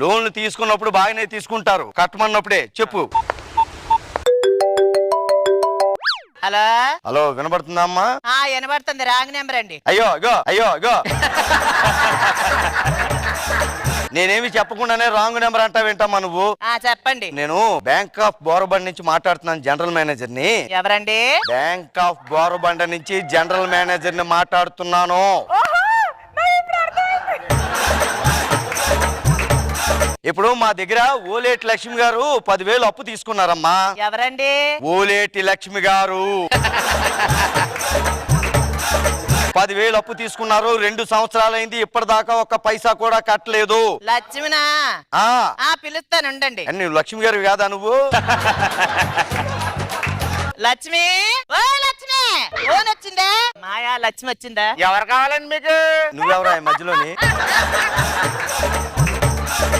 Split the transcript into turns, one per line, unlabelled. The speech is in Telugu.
లోన్లు తీసుకున్నప్పుడు బాగానే తీసుకుంటారు, కట్టమన్నప్పుడే చెప్పు.
హలో
హలో, వినబడుతుందా అమ్మా?
వినబడుతుంది. రాంగ్ నెంబర్ అండి.
అయ్యో అయ్యో అయ్యో అయ్యో నేనేమి చెప్పకుండానే రాంగ్ నెంబర్ అంటా వింటామా నువ్వు?
చెప్పండి.
నేను బ్యాంక్ ఆఫ్ బోరబండ నుంచి మాట్లాడుతున్నాను, జనరల్ మేనేజర్ ని.
ఎవరండి?
బ్యాంక్ ఆఫ్ బోరబండ నుంచి జనరల్ మేనేజర్ ని మాట్లాడుతున్నాను. ఇప్పుడు మా దగ్గర ఓలేటి లక్ష్మి గారు 10,000 అప్పు తీసుకున్నారమ్మా.
ఎవరండి?
ఓలేటి లక్ష్మి గారు 10,000 అప్పు తీసుకున్నారు. 2 సంవత్సరాలైంది, ఇప్పటిదాకా ఒక్క పైసా కూడా కట్టలేదు.
లక్ష్మినా? పిలుస్తాను ఉండండి.
నువ్వు లక్ష్మి గారు కాదా నువ్వు?
లక్ష్మి, ఓ లక్ష్మి, ఫోన్ వచ్చిందా? మాయా లక్ష్మి వచ్చిందా?
ఎవరు కావాలండి మీకు?
నువ్వెవరా మధ్యలోని?